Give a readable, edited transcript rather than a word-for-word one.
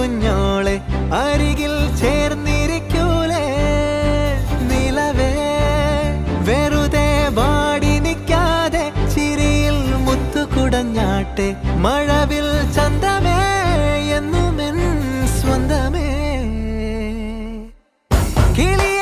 കുഞ്ഞോളെ അരികിൽ ചേർന്നിരിക്കൂലേ നിലവേ വെറുതെ വാടി നിൽക്കാതെ ചിരിയിൽ മുത്തുകുടഞ്ഞാട്ടെ മഴവിൽ ചന്തമേ എന്നുമെൻ സ്വന്തമേ കിളിയ